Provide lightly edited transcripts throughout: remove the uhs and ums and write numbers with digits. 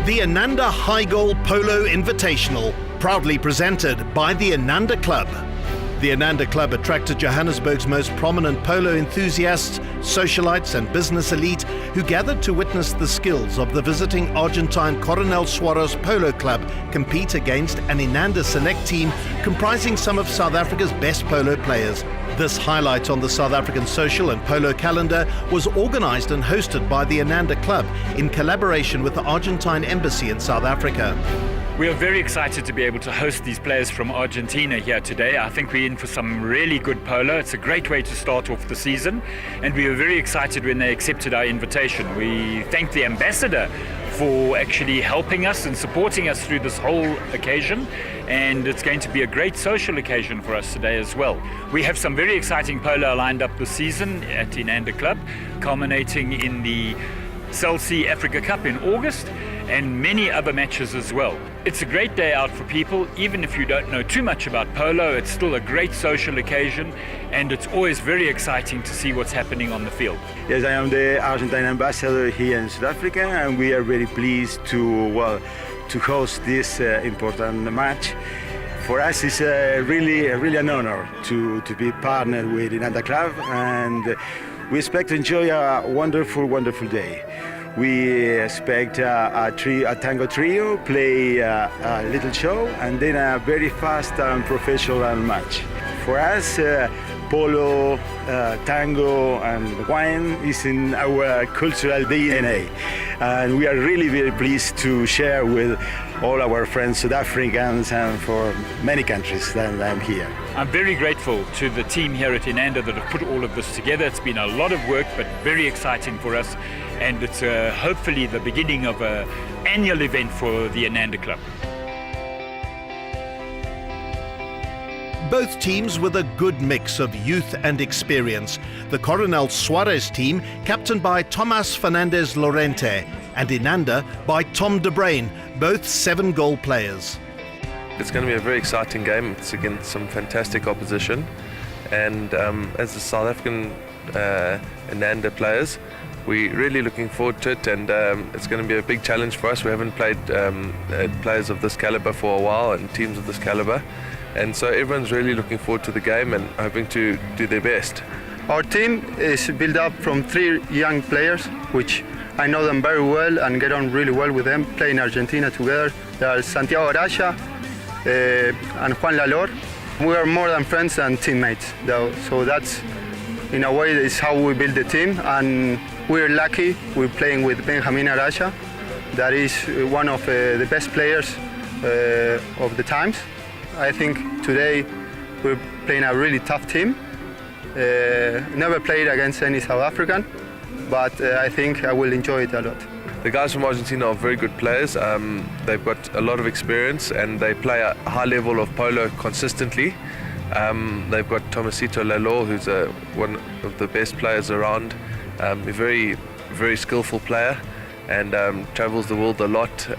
The Inanda High Goal Polo Invitational, proudly presented by the Inanda Club. The Inanda Club attracted Johannesburg's most prominent polo enthusiasts, socialites and business elite who gathered to witness the skills of the visiting Argentine Coronel Suarez Polo Club compete against an Inanda select team comprising some of South Africa's best polo players. This highlight on the South African social and polo calendar was organized and hosted by the Inanda Club in collaboration with the Argentine Embassy in South Africa. We are very excited to be able to host these players from Argentina here today. I think we're in for some really good polo. It's a great way to start off the season, and we were very excited when they accepted our invitation. We thank the ambassador for actually helping us and supporting us through this whole occasion, and it's going to be a great social occasion for us today as well. We have some very exciting polo lined up this season at Inanda Club, culminating in the South Africa Cup in August and many other matches as well. It's a great day out for people. Even if you don't know too much about polo, it's still a great social occasion, and it's always very exciting to see what's happening on the field. Yes, I am the Argentine ambassador here in South Africa, and we are very pleased to host this important match. For us, it's really an honor to be partnered with Inanda Club, and we expect to enjoy a wonderful day. We expect a tango trio, play a little show, and then a very fast and professional match. For us, polo, tango, and wine is in our cultural DNA, and we are really very pleased to share with all our friends South Africans and for many countries that I'm here. I'm very grateful to the team here at Inanda that have put all of this together. It's been a lot of work, but very exciting for us, and it's hopefully the beginning of an annual event for the Inanda Club. Both teams with a good mix of youth and experience. The Coronel Suarez team, captained by Tomas Fernandez Lorente, and Inanda by Tom De Bruyn, both 7-goal players. It's going to be a very exciting game. It's against some fantastic opposition, and as the South African Inanda players, we're really looking forward to it, and it's going to be a big challenge for us. We haven't played players of this caliber for a while and teams of this caliber, and so everyone's really looking forward to the game and hoping to do their best. Our team is built up from 3 young players, which I know them very well and get on really well with them, playing Argentina together. They are Santiago Araya and Juan Lalor. We are more than friends and teammates, though, so that's, in a way, is how we build the team, and we're lucky we're playing with Benjamin Araya. That is one of the best players of the times. I think today we're playing a really tough team. Never played against any South African, but I think I will enjoy it a lot. The guys from Argentina are very good players. They've got a lot of experience and they play a high level of polo consistently. They've got Tomasito Lalor, who's one of the best players around, a very skillful player, and travels the world a lot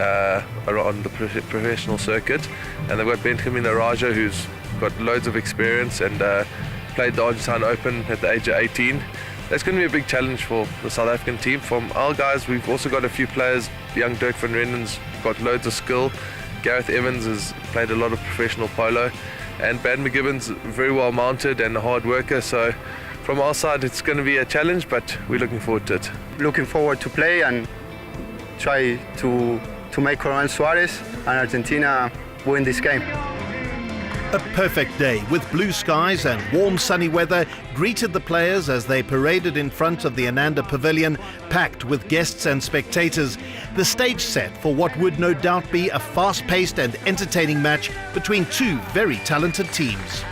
on the professional circuit. And they've got Benjamin Araya, who's got loads of experience and played the Argentine Open at the age of 18. That's going to be a big challenge for the South African team. From our guys, we've also got a few players. Young Dirk van Renen's got loads of skill. Gareth Evans has played a lot of professional polo. And Brad McGibbon's very well mounted and a hard worker. So from our side, it's going to be a challenge, but we're looking forward to it. Looking forward to play and try to make Coronel Suarez and Argentina win this game. A perfect day with blue skies and warm sunny weather greeted the players as they paraded in front of the Inanda Pavilion, packed with guests and spectators. The stage set for what would no doubt be a fast-paced and entertaining match between 2 very talented teams.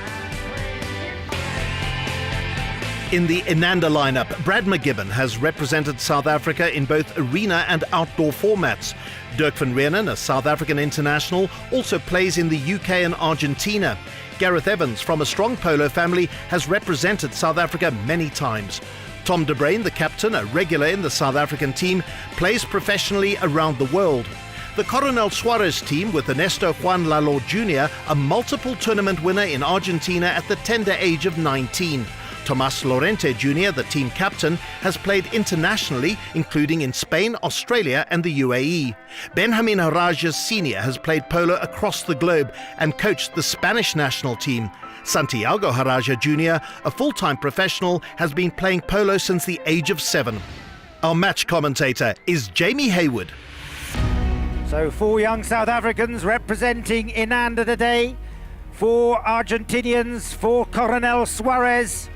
In the Inanda lineup, Brad McGibbon has represented South Africa in both arena and outdoor formats. Dirk van Renen, a South African international, also plays in the UK and Argentina. Gareth Evans, from a strong polo family, has represented South Africa many times. Tom De Bruyn, the captain, a regular in the South African team, plays professionally around the world. The Coronel Suarez team, with Ernesto Juan Lalor Jr., a multiple tournament winner in Argentina at the tender age of 19. Tomas Lorente Jr., the team captain, has played internationally, including in Spain, Australia and the UAE. Benjamin Haraja Sr. has played polo across the globe and coached the Spanish national team. Santiago Haraja Jr., a full-time professional, has been playing polo since the age of 7. Our match commentator is Jamie Hayward. So 4 young South Africans representing Inanda today. 4 Argentinians, 4 Coronel Suarez.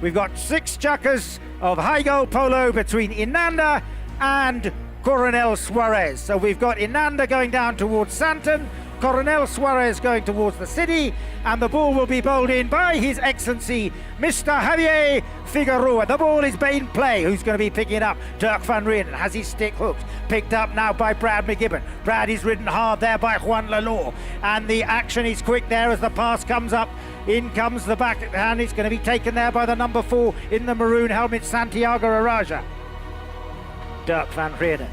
We've got 6 chukkers of high goal polo between Inanda and Coronel Suarez. So we've got Inanda going down towards Santon, Coronel Suarez going towards the city, and the ball will be bowled in by His Excellency Mr. Javier Figueroa. The ball is being play. Who's going to be picking it up? Dirk van Rieenen has his stick hooked. Picked up now by Brad McGibbon. Brad is ridden hard there by Juan Lalor. And the action is quick there as the pass comes up. In comes the backhand. It's going to be taken there by the number 4 in the maroon helmet, Santiago Araja. Dirk van Rieenen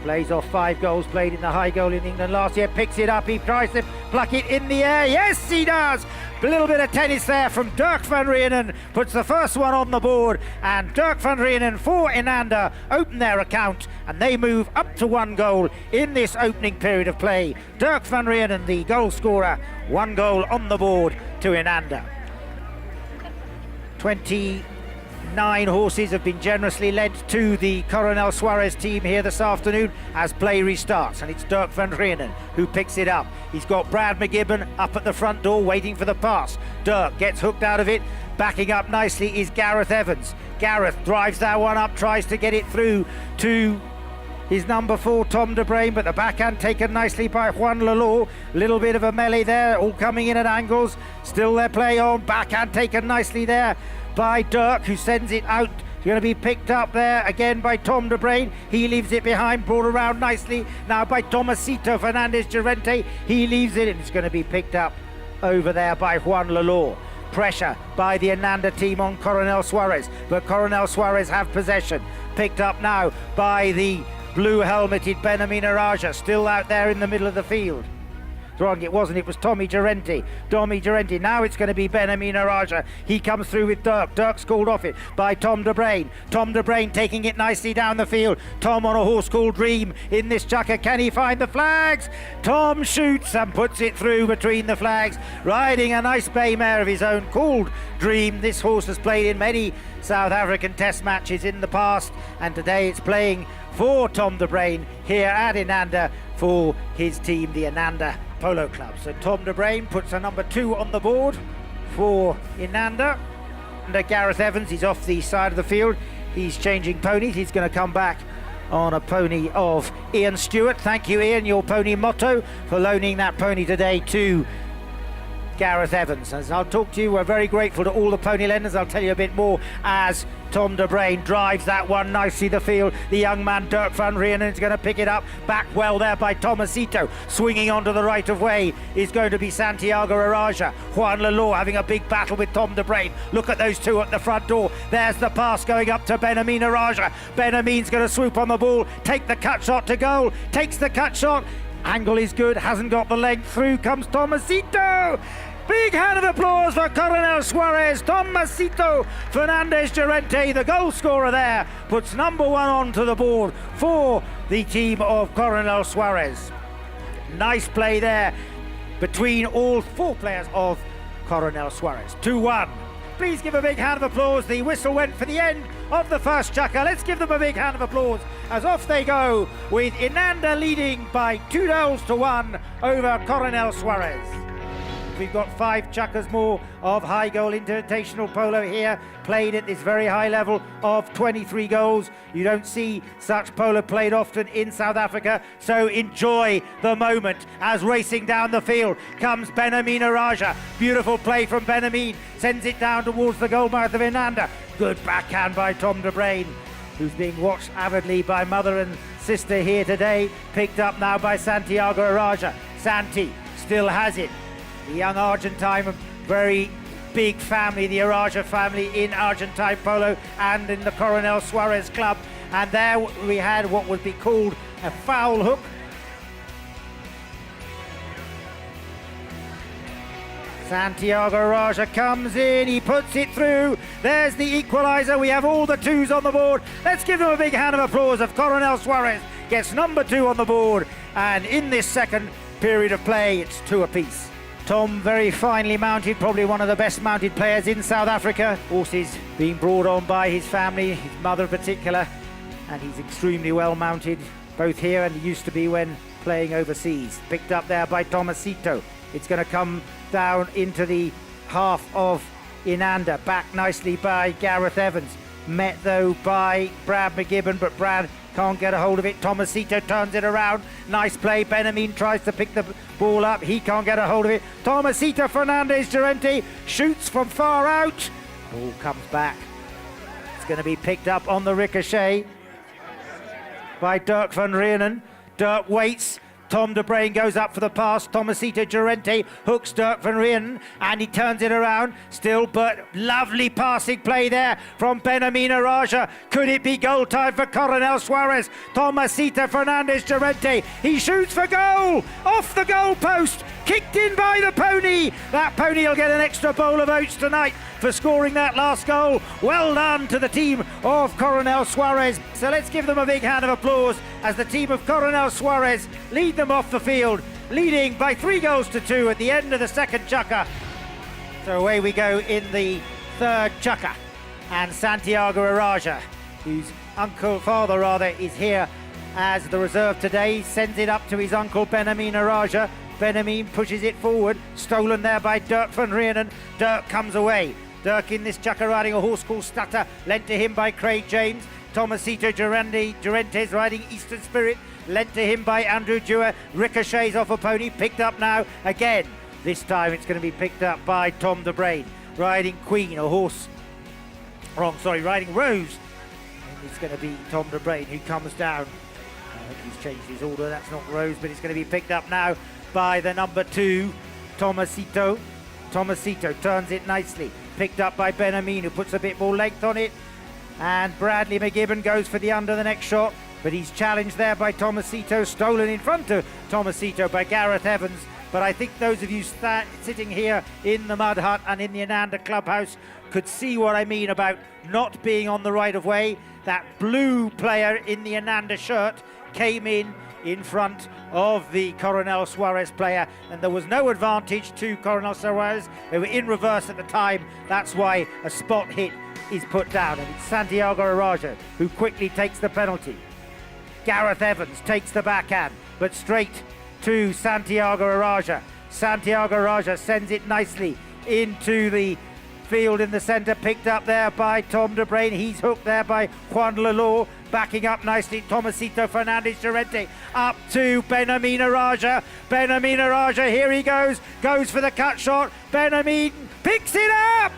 plays off 5 goals played in the high goal in England last year, picks it up, he tries to pluck it in the air, yes he does! A little bit of tennis there from Dirk van Rieenen, puts the first one on the board, and Dirk van Rieenen for Inanda open their account, and they move up to 1 goal in this opening period of play. Dirk van Rieenen, the goal scorer, 1 goal on the board to Inanda. 29 horses have been generously lent to the Coronel Suarez team here this afternoon as play restarts, and it's Dirk van Rieenen who picks it up. He's got Brad McGibbon up at the front door waiting for the pass. Dirk gets hooked out of it. Backing up nicely is Gareth Evans. Gareth drives that one up, tries to get it through to his number 4, Tom de Bruyn, but the backhand taken nicely by Juan Lalor. Little bit of a melee there, all coming in at angles. Still their play on. Backhand taken nicely there by Dirk, who sends it out. It's going to be picked up there again by Tom de Bruyn. He leaves it behind, brought around nicely now by Tomasito Fernandez Llorente. He leaves it, and it's going to be picked up over there by Juan Lalor. Pressure by the Inanda team on Coronel Suarez, but Coronel Suarez have possession. Picked up now by the blue-helmeted Benjamin Araja, still out there in the middle of the field. Wrong, it wasn't, it was Tommy Llorente. Now it's going to be Benjamin Araja. He comes through with Dirk. Dirk's called off it by Tom de Bruyn. Tom de Bruyn taking it nicely down the field. Tom on a horse called Dream in this chukker. Can he find the flags? Tom shoots and puts it through between the flags, riding a nice bay mare of his own called Dream. This horse has played in many South African test matches in the past, and today it's playing for Tom de Bruyn here at Inanda for his team, the Inanda Polo Club. So Tom de Bruyn puts a number 2 on the board for Inanda. And Gareth Evans, he's off the side of the field. He's changing ponies. He's going to come back on a pony of Ian Stewart. Thank you, Ian, your pony motto, for loaning that pony today to Gareth Evans. As I'll talk to you, we're very grateful to all the pony lenders. I'll tell you a bit more as Tom de Bruyn drives that one nicely the field. The young man Dirk van Rieenen is going to pick it up. Back well there by Tomasito. Swinging onto the right of way is going to be Santiago Araja. Juan Lalor having a big battle with Tom de Bruyn. Look at those two at the front door. There's the pass going up to Benjamin Araja. Benjamin's going to swoop on the ball, take the cut shot to goal. Takes the cut shot. Angle is good, hasn't got the length. Through comes Tomasito. Big hand of applause for Coronel Suarez. Tomasito Fernandez Llorente, the goal scorer there, puts number 1 onto the board for the team of Coronel Suarez. Nice play there between all 4 players of Coronel Suarez. 2-1. Please give a big hand of applause. The whistle went for the end of the first chukker. Let's give them a big hand of applause as off they go, with Inanda leading by 2-1 over Coronel Suarez. We've got 5 chukkers more of high goal invitational polo here, played at this very high level of 23 goals. You don't see such polo played often in South Africa, so enjoy the moment as racing down the field comes Benjamin Araja. Beautiful play from Benjamin, sends it down towards the goal mouth of Inanda. Good backhand by Tom de Bruyn, who's being watched avidly by mother and sister here today. Picked up now by Santiago Araja. Santi still has it. The young Argentine, very big family, the Araja family in Argentine polo and in the Coronel Suarez club. And there we had what would be called a foul hook. Santiago Raja comes in, he puts it through. There's the equaliser. We have all the twos on the board. Let's give them a big hand of applause of Coronel Suarez. Gets number 2 on the board, and in this second period of play, it's 2 apiece. Tom, very finely mounted, probably one of the best mounted players in South Africa. Horses being brought on by his family, his mother in particular, and he's extremely well mounted, both here and he used to be when playing overseas. Picked up there by Tomasito. It's going to come down into the half of Inanda. Back nicely by Gareth Evans. Met though by Brad McGibbon, but Brad can't get a hold of it. Tomasito turns it around. Nice play. Benjamin tries to pick the ball up. He can't get a hold of it. Tomasito Fernandez Llorente shoots from far out. Ball comes back. It's going to be picked up on the ricochet by Dirk van Rienen. Dirk waits. Tom de Bruyn goes up for the pass. Tomasito Llorente hooks Dirk van Rienen and he turns it around. Still, but lovely passing play there from Benjamin Raja. Could it be goal time for Coronel Suarez? Tomasito Fernandez Llorente. He shoots for goal. Off the goal post. Kicked in by the pony. That pony will get an extra bowl of oats tonight for scoring that last goal. Well done to the team of Coronel Suarez. So let's give them a big hand of applause as the team of Coronel Suarez lead them off the field, leading by 3 goals to 2 at the end of the second chukker. So away we go in the third chukker. And Santiago Araja, whose father is here as the reserve today, sends it up to his uncle Benjamin Araja. Benjamin pushes it forward, stolen there by Dirk van Rienen. Dirk comes away. Dirk in this chukker riding a horse called Stutter, lent to him by Craig James. Tomasito Llorente's riding Eastern Spirit, lent to him by Andrew Dewar. Ricochets off a pony, picked up now again. This time it's going to be picked up by Tom de Bruyn, riding Queen, riding Rose. And it's going to be Tom de Bruyn who comes down. I think he's changed his order, that's not Rose, but it's going to be picked up now by the number 2, Tomasito. Tomasito turns it nicely. Picked up by Benjamin, who puts a bit more length on it. And Bradley McGibbon goes for the under the next shot, but he's challenged there by Tomasito. Stolen in front of Tomasito by Gareth Evans. But I think those of you sitting here in the Mud Hut and in the Inanda clubhouse could see what I mean about not being on the right of way. That blue player in the Inanda shirt came in front of the Coronel Suarez player, and there was no advantage to Coronel Suarez. They were in reverse at the time. That's why a spot hit is put down, and it's Santiago Araja who quickly takes the penalty. Gareth Evans takes the backhand, but straight to Santiago Araja. Santiago Araja sends it nicely into the field in the centre, picked up there by Tom de Bruyn. He's hooked there by Juan Lalor, backing up nicely. Tomasito Fernandez Llorente up to Benjamin Araja. Benjamin Araja, here he goes for the cut shot. Benjamin picks it up.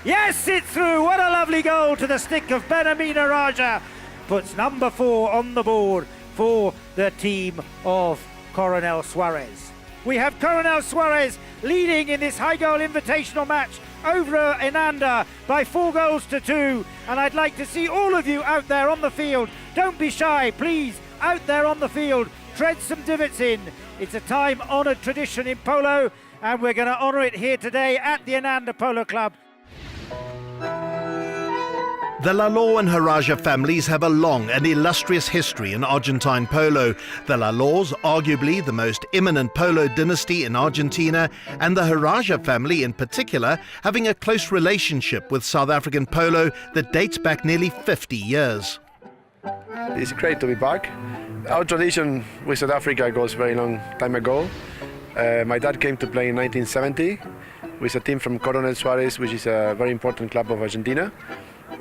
Yes, it's through. What a lovely goal to the stick of Benjamin Araja. Puts number 4 on the board for the team of Coronel Suarez. We have Coronel Suarez leading in this high goal invitational match over Inanda by 4 goals to 2, and I'd like to see all of you out there on the field. Don't be shy, please, out there on the field, tread some divots in. It's a time-honoured tradition in polo, and we're going to honour it here today at the Inanda Polo Club. The Lalor and Haraja families have a long and illustrious history in Argentine polo. The Lalors, arguably the most eminent polo dynasty in Argentina, and the Haraja family in particular, having a close relationship with South African polo that dates back nearly 50 years. It's great to be back. Our tradition with South Africa goes very long time ago. My dad came to play in 1970 with a team from Coronel Suarez, which is a very important club of Argentina.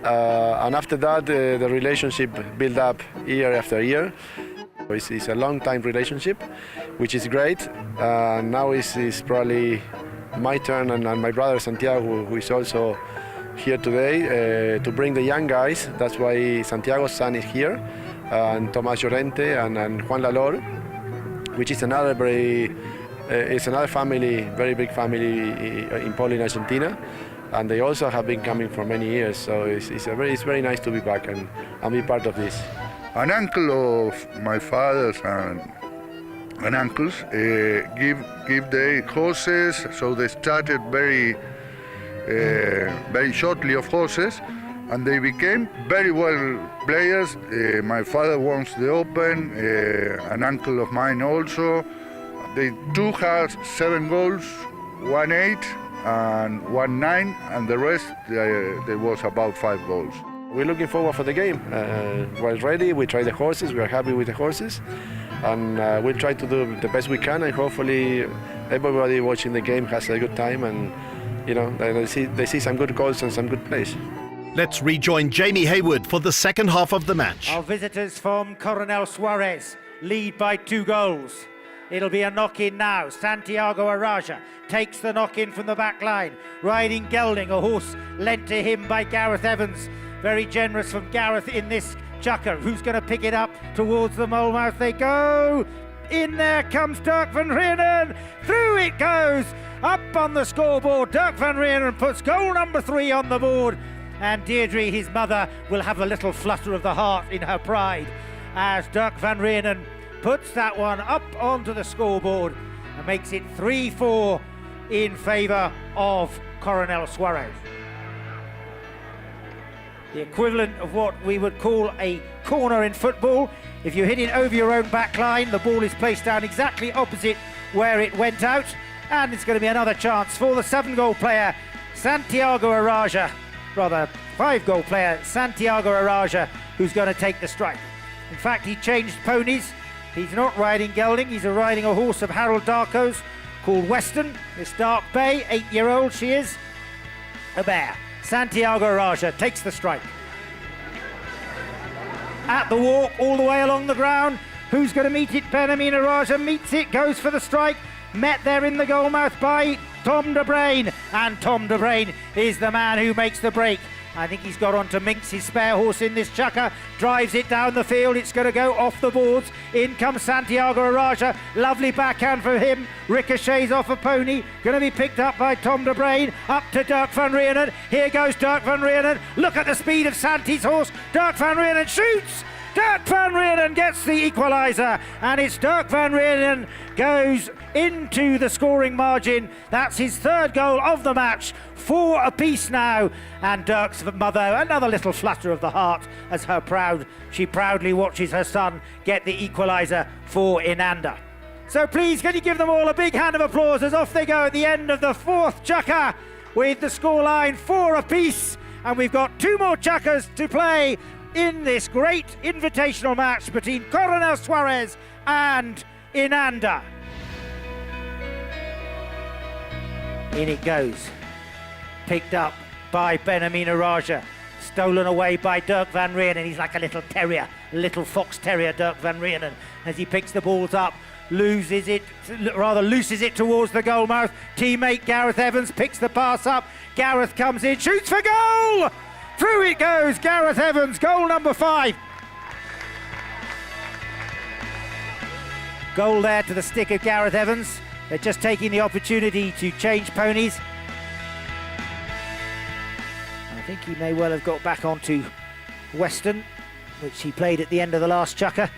And after that, the relationship built up year after year. It's a long-time relationship, which is great. Now it's probably my turn and my brother Santiago, who is also here today, to bring the young guys. That's why Santiago's son is here, and Tomás Llorente and Juan Lalor, which is another family, very big family in polo in Argentina. And they also have been coming for many years, so it's very nice to be back and be part of this. An uncle of my father's and and uncles give their horses. So they started very shortly of horses, and they became very well players. My father won the Open, an uncle of mine also. They two had 7 goals, 1 8 and 1 9, and the rest there was about 5 goals. We're looking forward for the game. We're ready. We try the horses. We are happy with the horses, and we'll try to do the best we can. And hopefully, everybody watching the game has a good time, and they see some good goals and some good plays. Let's rejoin Jamie Hayward for the second half of the match. Our visitors from Coronel Suarez lead by 2 goals. It'll be a knock-in now. Santiago Araja takes the knock-in from the back line. Riding Gelding, a horse lent to him by Gareth Evans. Very generous from Gareth in this chukker. Who's going to pick it up towards the Molmouth? They go. In there comes Dirk van Rienen. Through it goes. Up on the scoreboard. Dirk van Rienen puts goal number 3 on the board. And Deirdre, his mother, will have a little flutter of the heart in her pride as Dirk van Rienen puts that one up onto the scoreboard and makes it 3-4 in favour of Coronel Suarez. The equivalent of what we would call a corner in football. If you hit it over your own back line, the ball is placed down exactly opposite where it went out, and it's going to be another chance for the 7-goal player, Santiago Araja. Rather, 5-goal player, Santiago Araja, who's going to take the strike. In fact, he changed ponies. He's not riding Gelding, he's riding a horse of Harold Darko's called Western. This Dark Bay, 8-year-old she is, a bear. Santiago Araja takes the strike. At the walk, all the way along the ground. Who's going to meet it? Benjamin Araja meets it, goes for the strike. Met there in the goalmouth by Tom de Bruyn. And Tom de Bruyn is the man who makes the break. I think he's got on to Minx, his spare horse in this chukker. Drives it down the field. It's going to go off the boards. In comes Santiago Araja. Lovely backhand for him. Ricochets off a pony. Going to be picked up by Tom de Bruyn. Up to Dirk van Rienen. Here goes Dirk van Rienen. Look at the speed of Santi's horse. Dirk van Rienen shoots. Dirk van Rienen gets the equaliser, and it's Dirk van Rienen goes into the scoring margin. That's his 3rd goal of the match, 4 apiece now, and Dirk's mother, another little flutter of the heart as she proudly watches her son get the equaliser for Inanda. So please, can you give them all a big hand of applause as off they go at the end of the 4th chukker with the scoreline 4 apiece, and we've got 2 more chukkers to play in this great invitational match between Coronel Suarez and Inanda. In it goes. Picked up by Benjamin Araja. Stolen away by Dirk van Rienen. He's like a little terrier, a little fox terrier, Dirk van Rienen. As he picks the balls up, looses it towards the goalmouth. Teammate Gareth Evans picks the pass up. Gareth comes in, shoots for goal! Through it goes, Gareth Evans, goal number 5. Goal there to the stick of Gareth Evans. They're just taking the opportunity to change ponies. I think he may well have got back onto Western, which he played at the end of the last chukker.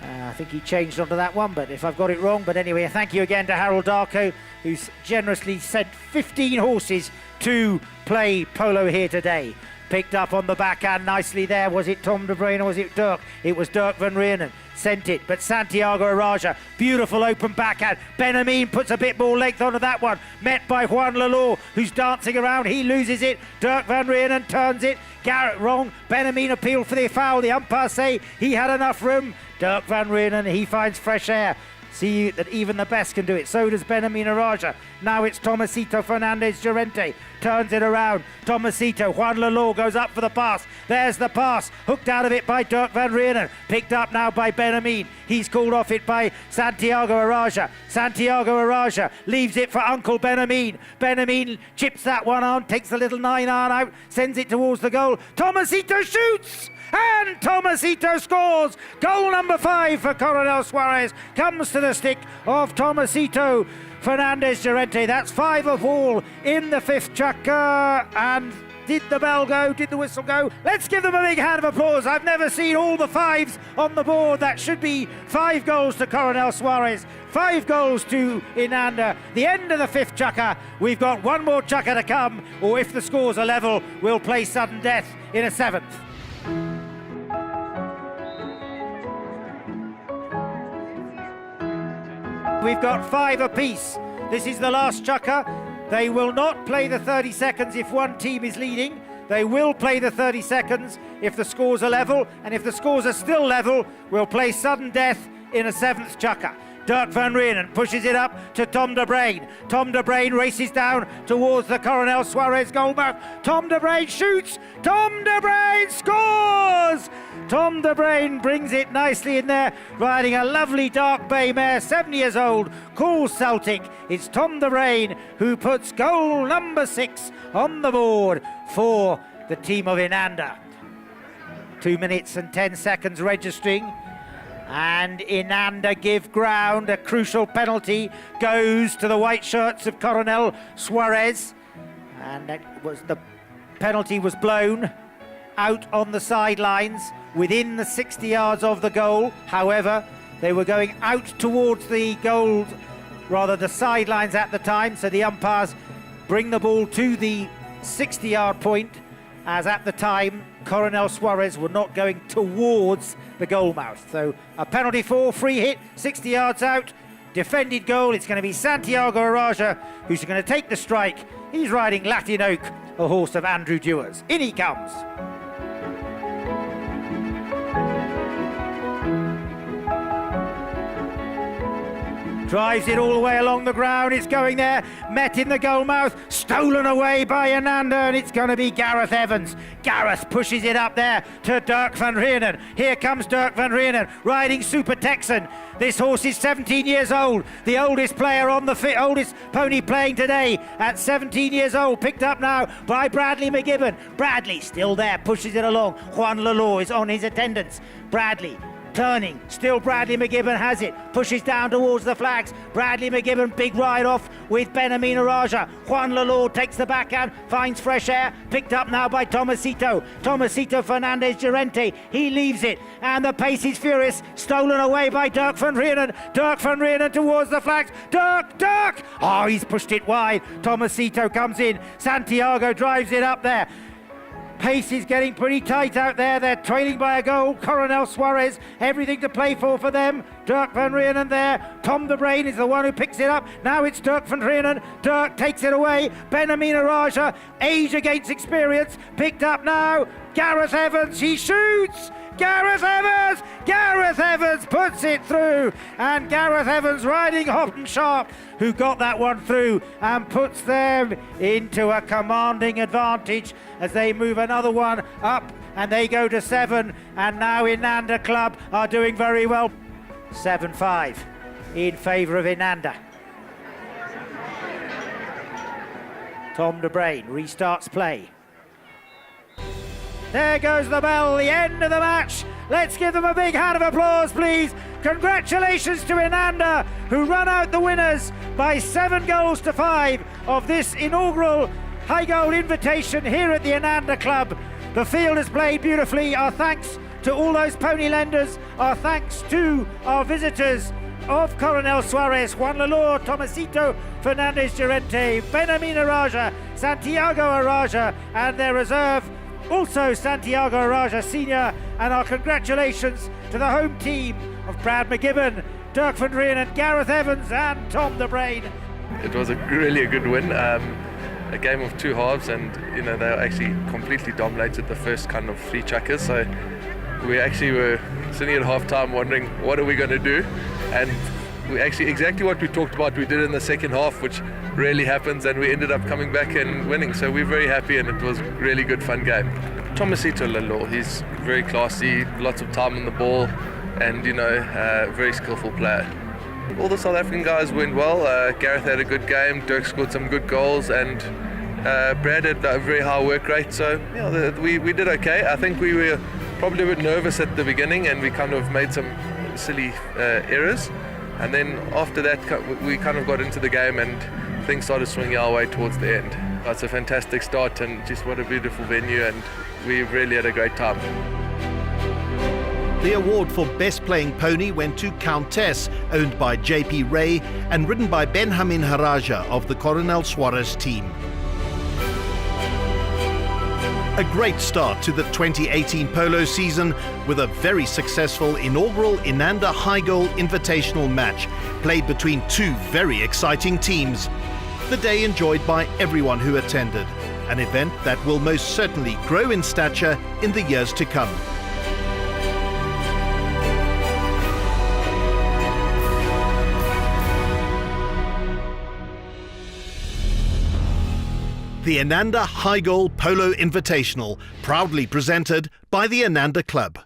I think he changed onto that one, but if I've got it wrong. But anyway, thank you again to Harold Darko, who's generously sent 15 horses to play polo here today. Picked up on the backhand nicely there. Was it Tom de Bruyn or was it Dirk? It was Dirk van Rienen. Sent it, but Santiago Araja, beautiful open backhand. Benjamin puts a bit more length onto that one. Met by Juan Lalor, who's dancing around. He loses it. Dirk van Rienen turns it. Garrett wrong. Benjamin appealed for the foul. The umpires say he had enough room. Dirk van Rienen, he finds fresh air. See that even the best can do it. So does Benjamin Araja. Now it's Tomasito Fernandez Llorente. Turns it around. Tomasito. Juan Lalor goes up for the pass. There's the pass. Hooked out of it by Dirk van Rienen. Picked up now by Benjamin. He's called off it by Santiago Araja. Santiago Araja leaves it for Uncle Benjamin. Benjamin chips that one on. Takes the little 9-iron out. Sends it towards the goal. Tomasito shoots! And Tomasito scores! Goal number 5 for Coronel Suarez. Comes to the stick of Tomasito Fernandez Llorente. That's 5 of all in the 5th chukker. And did the bell go? Did the whistle go? Let's give them a big hand of applause. I've never seen all the 5s on the board. That should be 5 goals to Coronel Suarez, 5 goals to Inanda. The end of the 5th chukker. We've got one more chukker to come, or if the scores are level, we'll play sudden death in a 7th. We've got 5 apiece. This is the last chukker. They will not play the 30 seconds if one team is leading. They will play the 30 seconds if the scores are level, and if the scores are still level, we'll play sudden death in a 7th chukker. Dirk van Rienen pushes it up to Tom de Bruyn. Tom de Bruyn races down towards the Coronel Suarez goalmouth. Tom de Bruyn shoots. Tom de Bruyn scores! Tom de Bruyn brings it nicely in there, riding a lovely dark bay mare, 7 years old, called Celtic. It's Tom de Bruyn who puts goal number 6 on the board for the team of Inanda. 2 minutes and 10 seconds registering. And Inanda give ground. A crucial penalty goes to the white shirts of Coronel Suarez. And the penalty was blown out on the sidelines within the 60 yards of the goal. However, they were going out towards the goal, rather the sidelines at the time, so the umpires bring the ball to the 60-yard point, as at the time Coronel Suarez were not going towards the goal mouth. So a penalty for, free hit, 60 yards out, defended goal. It's going to be Santiago Araja who's going to take the strike. He's riding Latin Oak, a horse of Andrew Dewars. In he comes. Drives it all the way along the ground. It's going there, met in the goal mouth, stolen away by Inanda, and it's going to be Gareth Evans. Gareth pushes it up there to Dirk van Rienen. Here comes Dirk van Rienen, riding Super Texan. This horse is 17 years old, the oldest player on the oldest pony playing today at 17 years old, picked up now by Bradley McGibbon. Bradley still there, pushes it along. Juan Lalo is on his attendance. Bradley turning, still Bradley McGibbon has it, pushes down towards the flags. Bradley McGibbon, big ride off with Benamina Raja. Juan Lalo takes the backhand, finds fresh air, picked up now by Tomasito Fernandez Llorente. He leaves it, and the pace is furious, stolen away by Dirk van Rienen. Dirk van Rienen towards the flags. Dirk! Oh, he's pushed it wide. Tomasito comes in. Santiago drives it up there. Pace is getting pretty tight out there. They're trailing by a goal. Coronel Suarez, everything to play for them. Dirk van Rienen there. Tom de Bruyn is the one who picks it up. Now it's Dirk van Rienen. Dirk takes it away. Benamina Raja, age against experience. Picked up now. Gareth Evans, he shoots. Gareth Evans puts it through, and Gareth Evans riding hot and sharp, who got that one through and puts them into a commanding advantage as they move another one up, and they go to 7, and now Inanda Club are doing very well. 7-5 in favour of Inanda. Tom de Bruyn restarts play. There goes the bell, the end of the match. Let's give them a big hand of applause, please. Congratulations to Inanda, who run out the winners by 7 goals to 5 of this inaugural high goal invitation here at the Inanda Club. The field has played beautifully. Our thanks to all those pony lenders. Our thanks to our visitors of Coronel Suarez, Juan Lalo, Tomasito Fernandez Llorente, Benamina Raja, Santiago Araja, and their reserve, also Santiago Araja Sr., and our congratulations to the home team of Brad McGibbon, Dirk van Rienen, Gareth Evans and Tom de Bruyn. It was really a good win, a game of 2 halves, and they actually completely dominated the first kind of 3 chukkers, so we actually were sitting at half time wondering what are we going to do, and we actually exactly what we talked about we did in the second half, which really happens, and we ended up coming back and winning, so we're very happy, and it was a really good fun game. Tomasito Lalo, he's very classy, lots of time on the ball, and very skillful player. All the South African guys went well. Gareth had a good game, Dirk scored some good goals, and Brad had a very high work rate, so we did okay. I think we were probably a bit nervous at the beginning, and we kind of made some silly errors, And then after that, we kind of got into the game and things started swinging our way towards the end. It's a fantastic start and just what a beautiful venue, and we really had a great time. The award for Best Playing Pony went to Countess, owned by JP Ray and ridden by Benjamin Haraja of the Coronel Suarez team. A great start to the 2018 polo season with a very successful inaugural Inanda High Goal Invitational match played between two very exciting teams. The day enjoyed by everyone who attended, an event that will most certainly grow in stature in the years to come. The Inanda High Goal Polo Invitational, proudly presented by the Inanda Club.